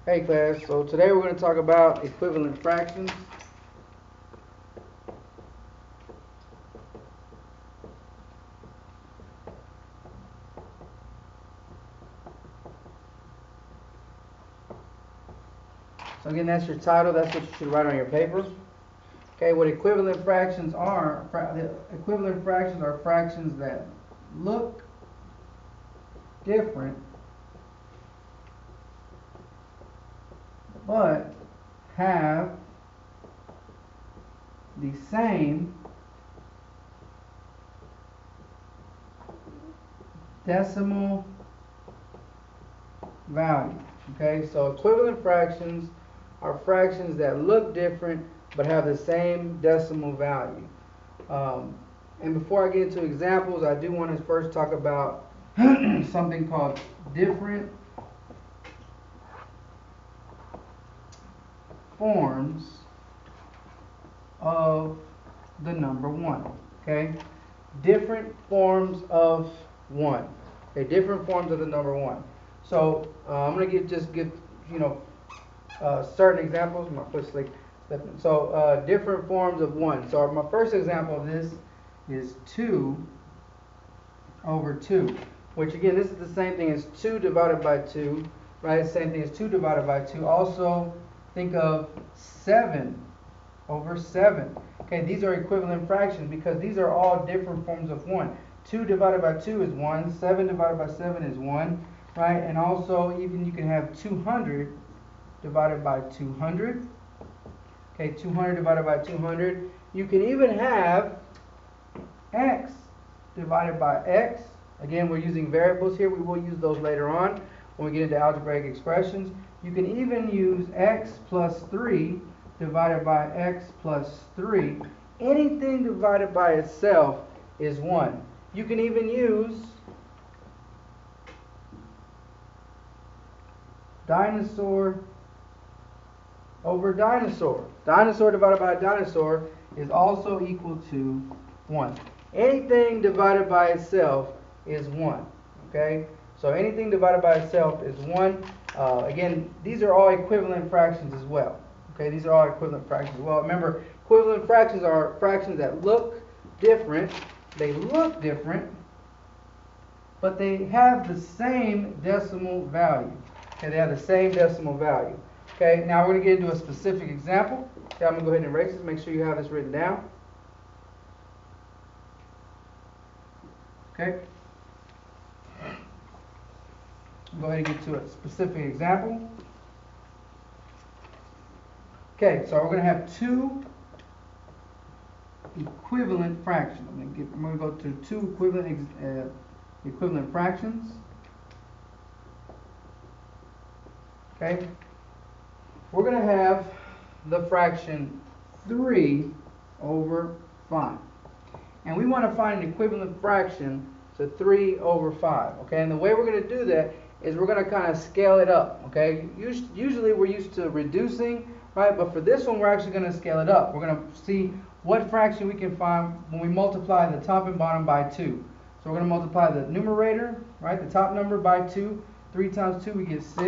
Hey class, so today we're going to talk about equivalent fractions. So again, that's your title, that's what you should write on your paper. Okay, what equivalent fractions are, equivalent fractions are fractions that look different, but have the same decimal value. Okay, so equivalent fractions are fractions that look different but have the same decimal value. And before I get into examples, I do want to first talk about something called different forms of the number 1. Okay, different forms of 1. Okay, different forms of the number 1. So I'm going to give certain examples. My foot's slipping. So different forms of 1. So my first example of this is 2 over 2, which again, this is the same thing as 2 divided by 2, right? Same thing as 2 divided by 2. Also, think of 7 over 7. Okay, these are equivalent fractions because these are all different forms of 1. 2 divided by 2 is 1. 7 divided by 7 is 1, right? And also, even you can have 200 divided by 200. Okay, 200 divided by 200. You can even have x divided by x. Again, we're using variables here. We will use those later on when we get into algebraic expressions. You can even use x plus 3 divided by x plus 3. Anything divided by itself is 1. You can even use dinosaur over dinosaur. Dinosaur divided by dinosaur is also equal to 1. Anything divided by itself is 1. Okay? So anything divided by itself is 1. Again, these are all equivalent fractions as well. Okay, these are all equivalent fractions. Well, remember, equivalent fractions are fractions that look different. They look different, but they have the same decimal value. Okay, they have the same decimal value. Okay, now we're going to get into a specific example. Okay, I'm going to go ahead and erase this. Make sure you have this written down. Okay. Go ahead and get to a specific example. Okay, so we're going to have two equivalent fractions. I'm going to go to two equivalent fractions. Okay. We're going to have the fraction 3 over 5. And we want to find an equivalent fraction to 3 over 5. Okay, and the way we're going to do that is we're going to kind of scale it up. Okay, usually we're used to reducing, right? But for this one, we're actually going to scale it up. We're going to see what fraction we can find when we multiply the top and bottom by 2. So we're going to multiply the numerator, right, the top number by 2. 3 times 2, we get 6.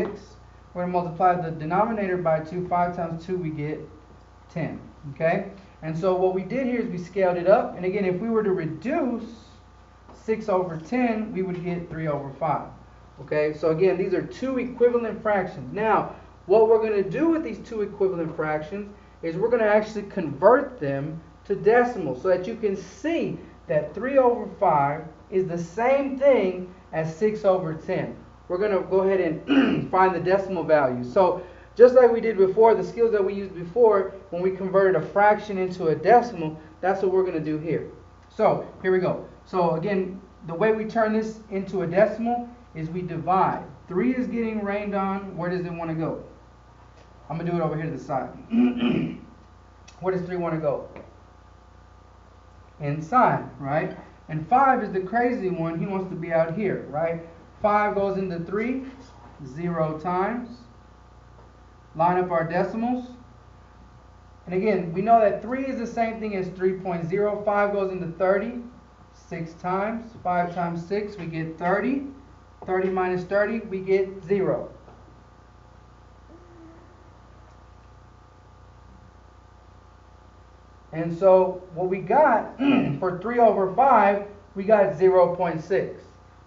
We're going to multiply the denominator by 2. 5 times 2, we get 10. Okay? And so what we did here is we scaled it up. And again, if we were to reduce 6 over 10, we would get 3 over 5. Okay? So again, these are two equivalent fractions. Now, what we're going to do with these two equivalent fractions is we're going to actually convert them to decimals so that you can see that 3 over 5 is the same thing as 6 over 10. We're going to go ahead and find the decimal value. So just like we did before, the skills that we used before when we converted a fraction into a decimal, that's what we're going to do here. So here we go. So again, the way we turn this into a decimal is we divide. 3 is getting rained on. Where does it want to go? I'm going to do it over here to the side. Where does 3 want to go? Inside, right? And 5 is the crazy one. He wants to be out here, right? 5 goes into 3 0 times. Line up our decimals. And again, we know that 3 is the same thing as 3.0. 5 goes into 30 6 times. 5 times 6, we get 30. 30 minus 30, we get 0. And so what we got for 3 over 5, we got 0.6.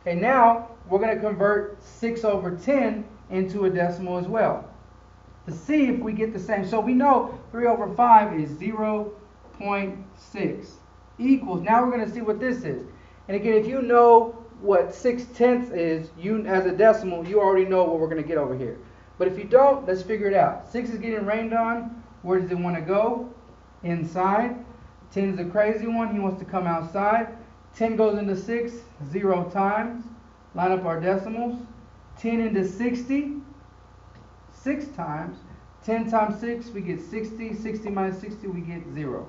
Okay, now we're going to convert 6 over 10 into a decimal as well to see if we get the same. So we know 3 over 5 is 0.6 equals. Now we're going to see what this is. And again, if you know what 6/10 is, you as a decimal, you already know what we're going to get over here. But if you don't, let's figure it out. 6 is getting rained on. Where does it want to go? Inside. 10 is the crazy one. He wants to come outside. 10 goes into 6 0 times. Line up our decimals. 10 into 60 6 times. 10 times 6, we get 60. 60 minus 60, we get 0.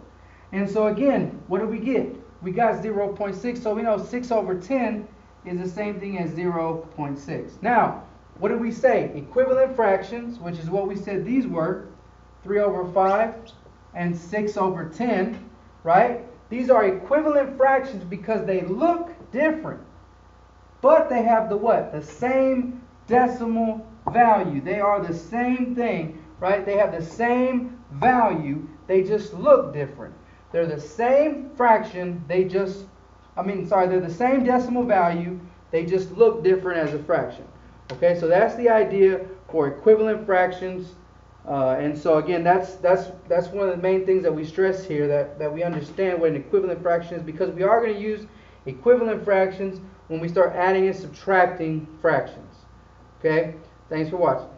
And so again, what do we get? We got 0.6, so we know 6 over 10 is the same thing as 0.6. Now, what did we say? Equivalent fractions, which is what we said these were, 3 over 5 and 6 over 10, right? These are equivalent fractions because they look different, but they have the what? The same decimal value. They are the same thing, right? They have the same value, they just look different. They're the same fraction, they're the same decimal value, they just look different as a fraction. Okay, so that's the idea for equivalent fractions. And so again, that's one of the main things that we stress here, that we understand what an equivalent fraction is, because we are going to use equivalent fractions when we start adding and subtracting fractions. Okay, thanks for watching.